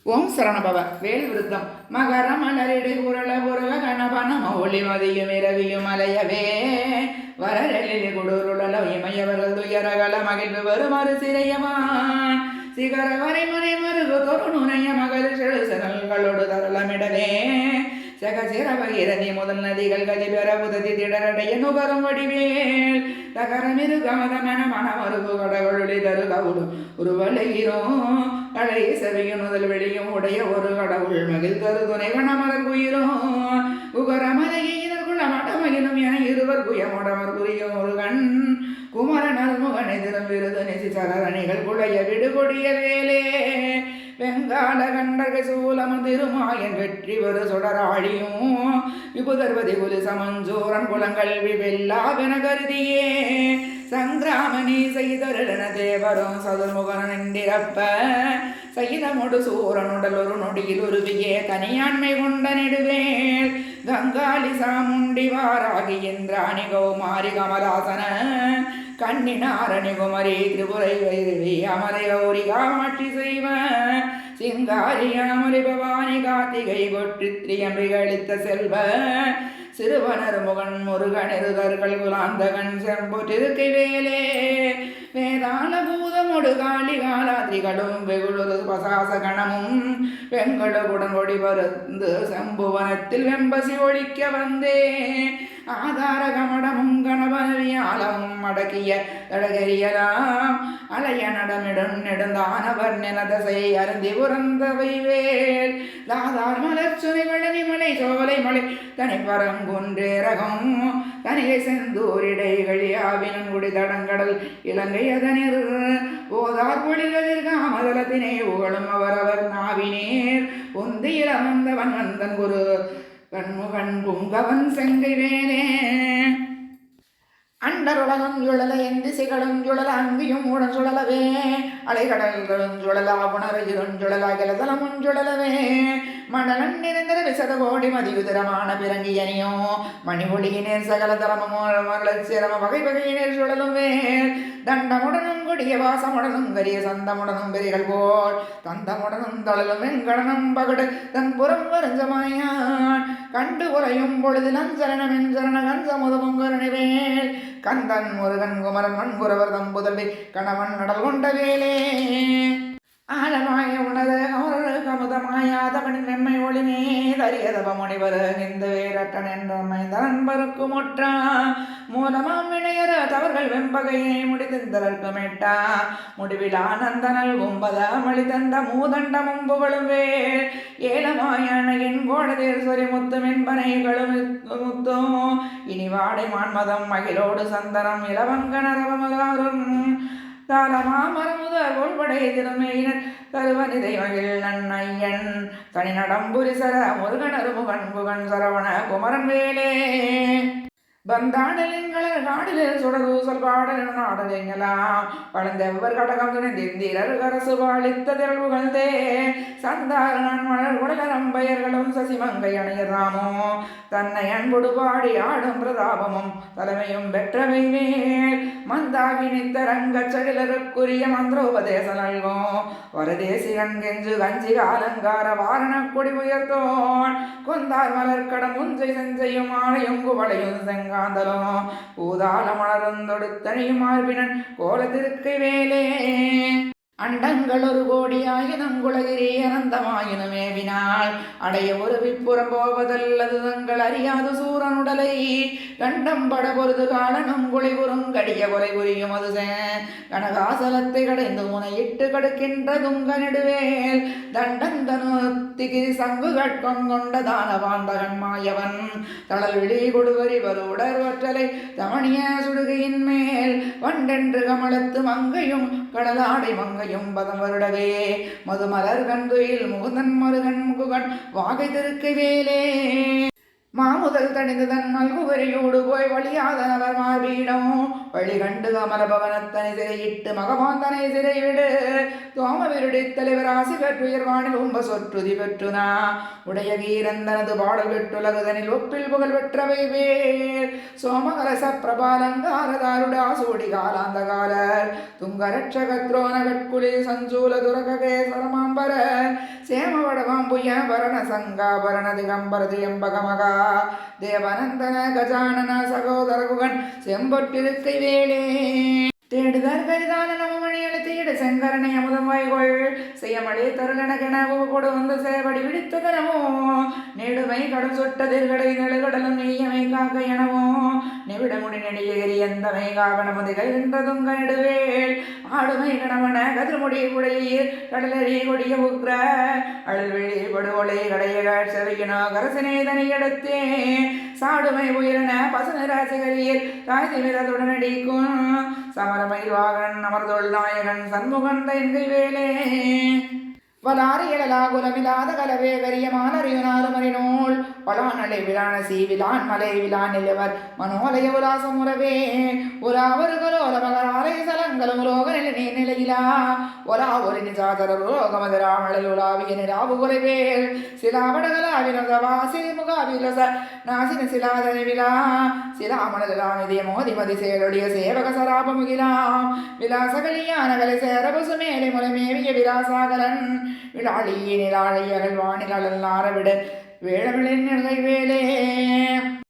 ஓம் சரணபவ வேல் விருத்தம் மகர மலரிடு குரல புரல கணபன மௌலி மதியும் இரவியும் அலையவே வரரெழில் குடூருளல இமையவர்கள் துயரகல மகிழ்வு வருமாறு சிறையவான் சிகர வரைமுறை மருகு தொரு நுணைய மகள் செழுசனல்களோடு தரளமிடவே சகசிரபகிரதி முதல் நதிகள் கதிபெற உததி திடரடைய நுகரும் வடிவேல் தகரமிரு கமதமன மனமருகு கடவுளி தரு கவுடும் உருவலையிரும் அழை செவியும் முதல் வெளியும் உடைய ஒரு கடவுள் மகிழ் தரு துணை வனமலர் குயிரும் உகரமலையினர்குள்ள மடமகினும் என இருவர் குயமுடமர் புரியும் ஒரு கண் குமரன் அருமுகன் எதிரும் விருது நெசி சகரணிகள் குழைய விடுகொடிய வேலே வெங்கால கண்டக சூலமன் திருமாயன் வெற்றி ஒரு சுடராழியும் விபுதர்வதி குலி சமஞ்சூரன் குலங்கல்வி வெல்லாவென கருதியே சங்கிராமணி செய்தருளன தேவரும் சதுர்முகன் என்றிறப்ப சகிதமுடு சூரனுடல் ஒரு நொடியில் உருவியே தனியாண்மை கொண்ட நெடுவேல் கங்காளி சாமுண்டி வாராகி இந்திராணி கௌமாரி கமலாசன கண்ணினாரணி குமரி திரிபுரை வைரவி அமரை கௌரி காமாட்சி செய்வ சிங்காரி அமரி பவானி கார்த்திகை பொற்றி திரியம்பிகளித்த செல்வ சிறுவனர் முகன் முருகனிருதர்கள் குலாந்தகன் செம்பொற்றிருக்கை வேலே வேதாள பூதமொடு காளி காலாதிரிகளும் வெகுளு பசாச கணமும் வெங்கடகுடன் ஒடி பருந்து செம்புவனத்தில் வெம்பசி ஒழிக்க வந்தே ஆதார கமடமும் கணவனவியாலமும் அடக்கிய தடகரியலாம் அலைய நடமிடும் நெடுந்தானவர் நினதசை அருந்தி உறந்தவை வேல் தாதார் மலர் சுனை வழனி மலை சோலை மலை தனிப்பரங்குன்றேரகம் தனிகை செந்தூரிடைகளியாவினன் குடி தடங்கடல் இலங்கை அதனிர் ஓதார் பொழிகளில் காமதலத்தினை உகழும் அவரவர் நாவினேர் உந்தியில் அமர்ந்தவன் வந்தன் குரு கண்முகன் புங்கவன் செங்கை வேலே அண்டருலகம் சுழல என் திசைகளும் சுழல அங்கியும் உடன் சுழலவே அலைகடல்களும் சுழலா புணரையிலும் சுழலா கிளதலமும் சுழலவே மணலன் நிரந்தர விசத கோடி மதியுதரமான பிறங்கியனியோ மணி ஒளியினேர் சகல தரமோ சிரம வகை வகையினர் சுழலும் வேல் தண்டமுடனும் கொடிய வாசமுடனும் கரிய சந்தமுடனும் பெரிகள் போல் தந்தமுடனும் தளலும் வெங்கடனும் பகடு தன் புறம் வருஞ்சமாயான் கண்டு உரையும் பொழுது நஞ்சரணம் எஞ்சரண கஞ்சமுதமும் கருணிவேல் கந்தன் முருகன் குமரன் மண்புறவர் தம்புதல்வி கணவன் நடல் கொண்ட வேலே ஆழமாய உணர அமரர் கமுதமாயாதவனின் வெம்மை ஒளிமே தரியதவ முனிவர் இந்த வேரட்டன் என்றம்மை தரன்பருக்கு முற்றா மூலமாம் வினையர தவர்கள் வெம்பகையை முடித்திருந்தற்கு மெட்டா முடிவில் ஆனந்தனல் கும்பத மொழி தந்த மூதண்டமும் புகழும் வேல் ஏலமாயான என் கோடதேர் சொறி முத்து மென்பனைகளும் முத்தோ இனி வாடை மான்மதம் மகிழோடு சந்தனம் இளவங்கனரவமதாரும் தாளமாமரமுதல் கொள்படை திருமையினர் தருவனிதை மகிழ் நன்னையன் தனி நடம்புரிசர முருகனரு முகன் புகன் சரவண குமரன் வேலே பந்தாடலின்களர் நாடிலில் சுடரூசல் பாடலின் நாடலிங்கலாம் பழந்தெவ்வர் கடகம் துணிந்திரர் கரசு பாலித்த திரள்வுகழ்ந்தே சந்தாரன் மலர் உடலரம்பயர்களும் சசிமங்கை அணையராமோ தன்னை அன்புடு பாடி ஆடும் பிரதாபமும் தலைமையும் பெற்றவை மேல் மந்தாகி நித்தரங்கச் சகிலருக்குரிய மந்திரோபதேச நல்கும் வரதேசிகன் கெஞ்சு கஞ்சி அலங்கார வாரண கொடி உயர்த்தோன் கொந்தார் மலர்கடம் உஞ்சை செஞ்சையும் ஆலையும் குவளையும் செங்க காந்தலும் ஊதால மலர்ந்தொடுத்தனியும் மார்பினன் கோலத்திருக்கை வேலே அண்டங்கள் ஒரு கோடியாயினம் குலகிரி அனந்தமாயினுமேவினால் அடைய ஒரு விப்புறம் போவதல்லது தங்கள் அறியாது சூரனுடலை கண்டம்பட பொருது காலனும் குளிபுறும் கடிய கொலை புரியும் அது கனகாசலத்தை கடைந்து முனையிட்டு கடுக்கின்ற துங்க நெடுவேல் தண்டந்தனுத்திகிரி சங்கு கட்கம் கொண்ட தானவாந்தகன் மாயவன் தளல் விழி கொடுவரி வருடர் வற்றலை தமணிய சுடுகையின் மேல் வண்டென்று கமலத்து மங்கையும் கடலாடை மங்கை பதம் வருடவே மதுமலர் கந்துயில் முகுந்தன் மருகன் முகுகன் வாகை திருக்கை வேலே மாமுதல் தணிந்து தன் மல்குவரியோடு போய் வழியாதனவர் மார்பீடம் வழி கண்டு கமலபவனத்தனை சிறையிட்டு மகமாந்தனை சிறைவிடு தோம விருடி தலைவர் ஆசி பெற்றுயர்வானில் உம்ப சொற்றுதி பெற்றுனா உடைய கீரந்தனது பாடல் பெற்றுலகுதனில் ஒப்பில் புகழ் பெற்றவை வேர் சோமகலச பிரபாலங்காரதாருடா சூடி காலாந்த காலர் துங்கரட்சகத்ரோண கட்குலி சஞ்சூல துரகேஸ்வரமாம்பர சேமவடவாம்புய பரண சங்காபரண திகம்பர திரியம்பகமகா தேவநந்தன கஜானன சகோதரகுகன் செம்பொற்றிருக்கை வேலே தேடுதற் கரிதான நமமணி எழுத்தீடு செங்கரனை அமுதம் வாய்கொள் செய்யமழை தருகணகெனவோ கொடு வந்து சேவடி விழித்ததனமோ நெடுமை கடும் சொட்டதிர்கடை நெடுகடலும் நெய்யமை காக்க எனவோ நிவிடமுடி நெடியகிரி எந்தமை காவனமுதி கைகின்றதுங்க நெடுவேள் ஆடுமை கணவன கதிர்முடி குடையீர் கடலறி கொடிய உக்ர அழல்விழி படுகொலை கடைய செவையினோ கரசனே தனி எடுத்தே சாடுமை உயிரின பசுநிராசிகரியில் தாய்தி விரதுடன் அடிக்கும் சமரமயில் வாகன் அமர்தொள் நாயகன் சண்முகன் தைங்கை வேலே வலாரியலா குலமிலாத கலவே கரிய மாலறியுனாலும் அறிநூல் பலானலை விழான சீவிலான் மலை விழான் நிலவர் மனோலய உலாசமுறவே உலாவருகலோல மகராலை சலங்களும் உலோக நிலை நிலையிலா ஒலா ஒரு நிஜாதர ரோகமதராமழல் உலாவிய நிலாவு குறைவேல் சிலாவடகலாவினதவா சிறிமுகாவிலச நாசின சிலாதனை விழா சிலாமணலாநிதிய மோதிமதி சேருடைய சேவக சராபமுகிலாம் விலாசகலியான கலை சேரபசு மேலை முலைமேவிய விலாசாகரன் விழாளியே நிலாழையகல் வானில் அழல் நாரவிட வேளவிளின் வேலே